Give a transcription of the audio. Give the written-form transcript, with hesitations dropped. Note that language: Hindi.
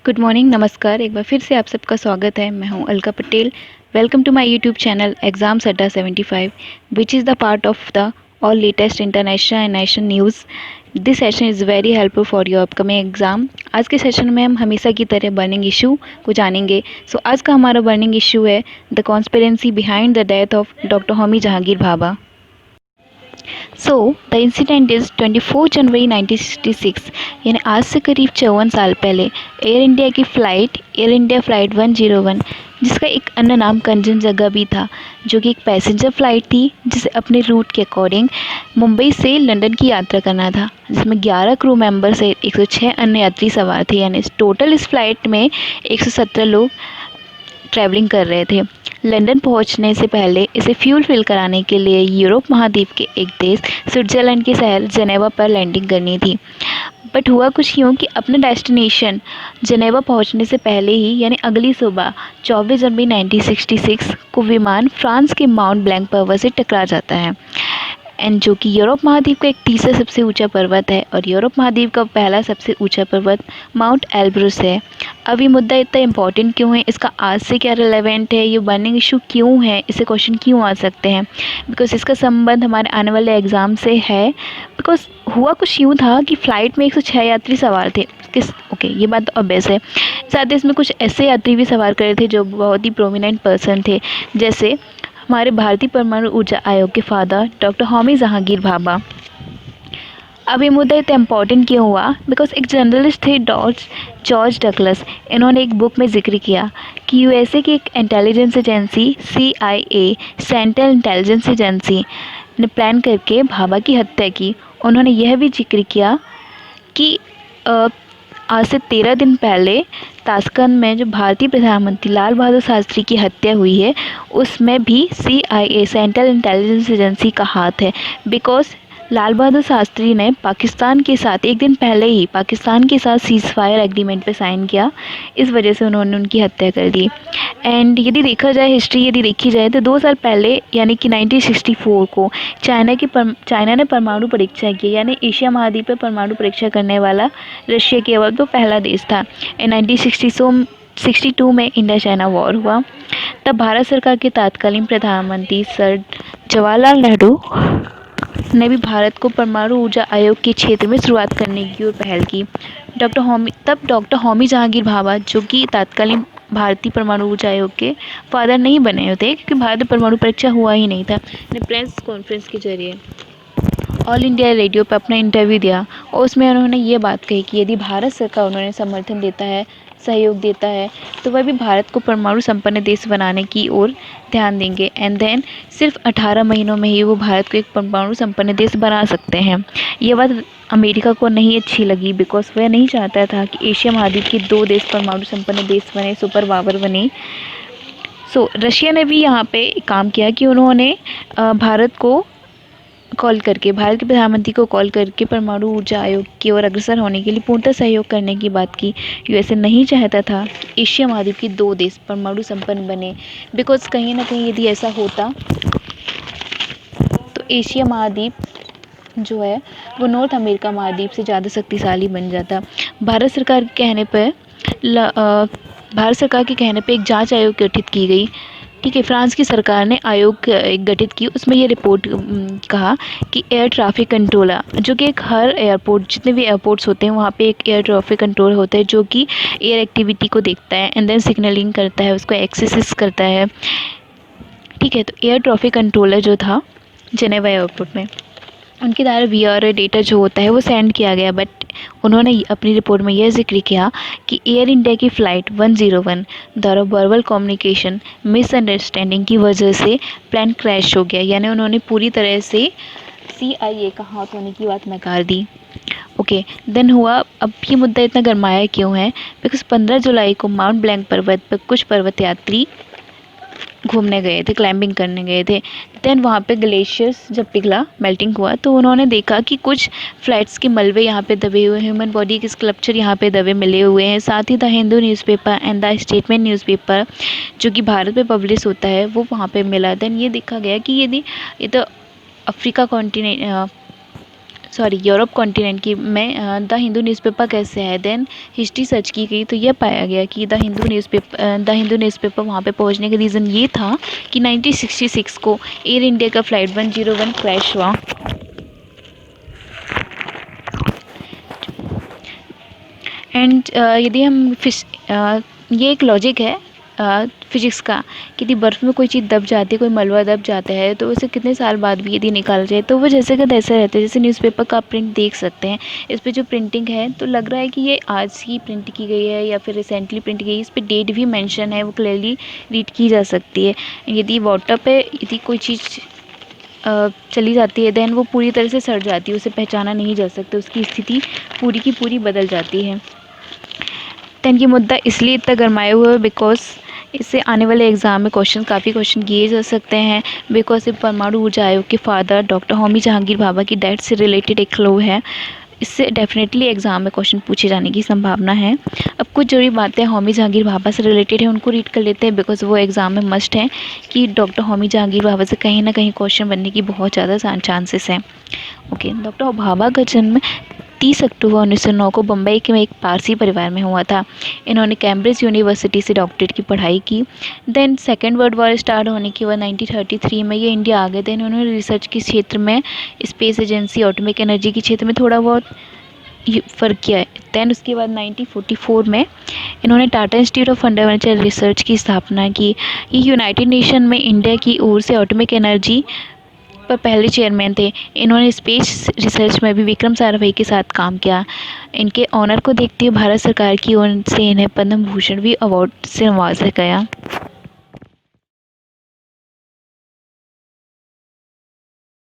गुड मॉर्निंग, नमस्कार। एक बार फिर से आप सबका स्वागत है। मैं हूं Alka Patel. Welcome to my YouTube channel exams Adda 75, which is the part of the all latest international and national news. This session is very helpful for your upcoming exam. आज के सेशन में हम हमेशा की तरह बर्निंग इशू को जानेंगे। आज का हमारा बर्निंग इशू है the conspiracy behind the death of doctor Homi Jahangir Bhabha. The incident is 24 जनवरी 1966, यानी आज से करीब 54 साल पहले एयर इंडिया फ़्लाइट 101, जिसका एक अन्य नाम कंचनजंगा भी था, जो कि एक पैसेंजर फ़्लाइट थी जिसे अपने रूट के अकॉर्डिंग मुंबई से लंदन की यात्रा करना था, जिसमें 11 क्रू मेंबर से 106 अन्य यात्री सवार थे। यानी टोटल इस फ्लाइट में 117 लोग ट्रैवलिंग कर रहे थे। लंदन पहुंचने से पहले इसे फ्यूल फिल कराने के लिए यूरोप महाद्वीप के एक देश स्विट्ज़रलैंड के शहर जेनेवा पर लैंडिंग करनी थी। बट हुआ कुछ यूँ कि अपने डेस्टिनेशन जेनेवा पहुंचने से पहले ही, यानी अगली सुबह 24 जनवरी 1966 को विमान फ्रांस के माउंट ब्लैंक पर्वत से टकरा जाता है, एंड जो कि यूरोप महाद्वीप का एक तीसरा सबसे ऊंचा पर्वत है, और यूरोप महाद्वीप का पहला सबसे ऊंचा पर्वत माउंट एल्ब्रुस है। अब ये मुद्दा इतना इम्पोर्टेंट क्यों है, इसका आज से क्या रिलेवेंट है, ये बर्निंग इशू क्यों है, इससे क्वेश्चन क्यों आ सकते हैं? बिकॉज इसका संबंध हमारे आने वाले एग्ज़ाम से है। बिकॉज हुआ कुछ यूँ था कि फ़्लाइट में 106 यात्री सवार थे। ये बात तो ऑब्वियस है। साथ ही इसमें कुछ ऐसे यात्री भी सवार कर रहे थे जो बहुत ही प्रोमिनेंट पर्सन थे, जैसे हमारे भारतीय परमाणु ऊर्जा आयोग के फादर डॉक्टर होमी जहांगीर भाभा। अब ये मुद्दा इतना इम्पॉर्टेंट क्यों हुआ? बिकॉज एक जर्नलिस्ट थे जॉर्ज डगलस। इन्होंने एक बुक में जिक्र किया कि यूएसए की एक intelligence agency CIA, central intelligence agency, ने प्लान करके भाभा की हत्या की। उन्होंने यह भी जिक्र किया कि आज से 13 दिन पहले ताशकंद में जो भारतीय प्रधानमंत्री लाल बहादुर शास्त्री की हत्या हुई है, उसमें भी CIA, सेंट्रल इंटेलिजेंस एजेंसी का हाथ है। बिकॉज लाल बहादुर शास्त्री ने पाकिस्तान के साथ एक दिन पहले ही पाकिस्तान के साथ सीज़ फायर एग्रीमेंट पे साइन किया, इस वजह से उन्होंने उनकी हत्या कर दी। एंड यदि देखा जाए, हिस्ट्री यदि देखी जाए, तो 2 साल पहले यानी कि 1964 को चाइना ने परमाणु परीक्षा की, यानी एशिया महाद्वीप पर परमाणु परीक्षा करने वाला रशिया केवल तो पहला देश था। इन 1962 में इंडिया चाइना वॉर हुआ। तब भारत सरकार के तत्कालीन प्रधानमंत्री सर जवाहरलाल नेहरू ने भी भारत को परमाणु ऊर्जा आयोग के क्षेत्र में शुरुआत करने की ओर पहल की। डॉक्टर होमी जहांगीर भाभा, जो कि तत्कालीन भारतीय परमाणु ऊर्जा आयोग के फादर नहीं बने हुए थे, क्योंकि भारत में परमाणु परीक्षा हुआ ही नहीं था, ने प्रेस कॉन्फ्रेंस के जरिए ऑल इंडिया रेडियो पर अपना इंटरव्यू दिया, और उसमें उन्होंने ये बात कही कि यदि भारत सरकार उन्होंने समर्थन देता है, सहयोग देता है, तो वह भी भारत को परमाणु संपन्न देश बनाने की ओर ध्यान देंगे। एंड देन सिर्फ 18 महीनों में ही वो भारत को एक परमाणु संपन्न देश बना सकते हैं। ये बात अमेरिका को नहीं अच्छी लगी, बिकॉज वह नहीं चाहता था कि एशिया महाद्वीप के 2 देश परमाणु संपन्न देश बने, सुपर पावर बने। रशिया ने भी यहाँ पे काम किया कि उन्होंने भारत के प्रधानमंत्री को कॉल करके परमाणु ऊर्जा आयोग की ओर अग्रसर होने के लिए पूर्णतः सहयोग करने की बात की। यूएसए नहीं चाहता था कि एशिया महाद्वीप के 2 देश परमाणु संपन्न बने, बिकॉज कहीं ना कहीं यदि ऐसा होता तो एशिया महाद्वीप जो है वो नॉर्थ अमेरिका महाद्वीप से ज़्यादा शक्तिशाली बन जाता। भारत सरकार के कहने पर एक जांच आयोग गठित की गई। ठीक है, फ्रांस की सरकार ने आयोग गठित की। उसमें ये रिपोर्ट कहा कि एयर ट्रैफिक कंट्रोलर, जो कि एक हर एयरपोर्ट, जितने भी एयरपोर्ट्स होते हैं वहाँ पे एक एयर ट्रैफिक कंट्रोलर होता है, जो कि एयर एक्टिविटी को देखता है एंड देन सिग्नलिंग करता है, उसको एक्सेस करता है। ठीक है, तो एयर ट्रैफिक कंट्रोलर जो था जेनेवा एयरपोर्ट में, उनके द्वारा VR डेटा जो होता है वो सेंड किया गया। बट उन्होंने अपनी रिपोर्ट में यह जिक्र किया कि एयर इंडिया की फ़्लाइट 101 द्वारा वर्बल कम्युनिकेशन मिसअंडरस्टैंडिंग की वजह से प्लान क्रैश हो गया। यानी उन्होंने पूरी तरह से CIA का हाथ होने की बात नकार दी। ओके, देन हुआ, अब ये मुद्दा इतना गरमाया क्यों है? बिकॉज 15 जुलाई को माउंट ब्लैंक पर्वत पर कुछ पर्वत यात्री घूमने गए थे, क्लाइंबिंग करने गए थे। देन वहाँ पे ग्लेशियर्स जब पिघला, मेल्टिंग हुआ, तो उन्होंने देखा कि कुछ फ्लाइट्स के मलबे यहाँ पे दबे हुए, ह्यूमन बॉडी के स्कल्पचर यहाँ पे दबे मिले हुए हैं। साथ ही the Hindu newspaper and the statement newspaper, जो कि भारत में पब्लिश होता है, वो वहाँ पे मिला। देन ये देखा गया कि ये तो अफ्रीका सॉरी यूरोप कॉन्टिनेंट की में द हिंदू न्यूज़पेपर कैसे है। देन हिस्ट्री सर्च की गई तो यह पाया गया कि द हिंदू न्यूज़पेपर वहाँ पे पहुँचने का रीज़न ये था कि 1966 को एयर इंडिया का फ़्लाइट 101 क्रैश हुआ। एंड यदि हम ये एक लॉजिक है फिजिक्स का कि यदि बर्फ़ में कोई चीज़ दब जाती है, कोई मलबा दब जाता है तो उसे कितने साल बाद भी यदि निकाला जाए तो वो जैसे का तैसा रहता है। जैसे न्यूज़पेपर का आप प्रिंट देख सकते हैं, इस पे जो प्रिंटिंग है तो लग रहा है कि ये आज ही प्रिंट की गई है या फिर रिसेंटली प्रिंट की गई है। इस पे डेट भी मेंशन है, वो क्लियरली रीड की जा सकती है। यदि वाटर पे यदि कोई चीज़ चली जाती है देन वो पूरी तरह से सड़ जाती है, उसे पहचाना नहीं जा सकता, उसकी स्थिति पूरी की पूरी बदल जाती है। देन ये मुद्दा इसलिए इतना गरमाया हुआ है बिकॉज इससे आने वाले एग्ज़ाम में काफ़ी क्वेश्चन किए जा सकते हैं। बिकॉज ये परमाणु ऊर्जा आयोग के फादर डॉक्टर होमी जहांगीर भाभा की डेथ से रिलेटेड एक लॉ है। इससे डेफिनेटली एग्ज़ाम में क्वेश्चन पूछे जाने की संभावना है। अब कुछ जरूरी बातें होमी जहांगीर भाभा से रिलेटेड है, उनको रीड कर लेते हैं बिकॉज वो एग्ज़ाम में मस्ट है कि डॉक्टर होमी जहांगीर भाभा से कहीं ना कहीं क्वेश्चन बनने की बहुत ज़्यादा चांसेस हैं। ओके, डॉक्टर भाभा का जन्म 30 अक्टूबर 1909 को बम्बई के में एक पारसी परिवार में हुआ था। इन्होंने कैम्ब्रिज यूनिवर्सिटी से डॉक्टरेट की पढ़ाई की। Then second world war start होने के बाद 1933 में ये इंडिया आ गए। देन उन्होंने रिसर्च के क्षेत्र में स्पेस एजेंसी, एटॉमिक एनर्जी के क्षेत्र में थोड़ा बहुत फ़र्क किया है। देन उसके बाद 1944 में इन्होंने Tata institute of fundamental research की स्थापना की। ये यूनाइटेड नेशन में इंडिया की ओर से एटॉमिक एनर्जी पर पहले चेयरमैन थे। इन्होंने स्पेस रिसर्च में भी विक्रम साराभाई के साथ काम किया। इनके ऑनर को देखते हुए भारत सरकार की ओर से इन्हें पद्म भूषण भी अवार्ड से नवाजा गया।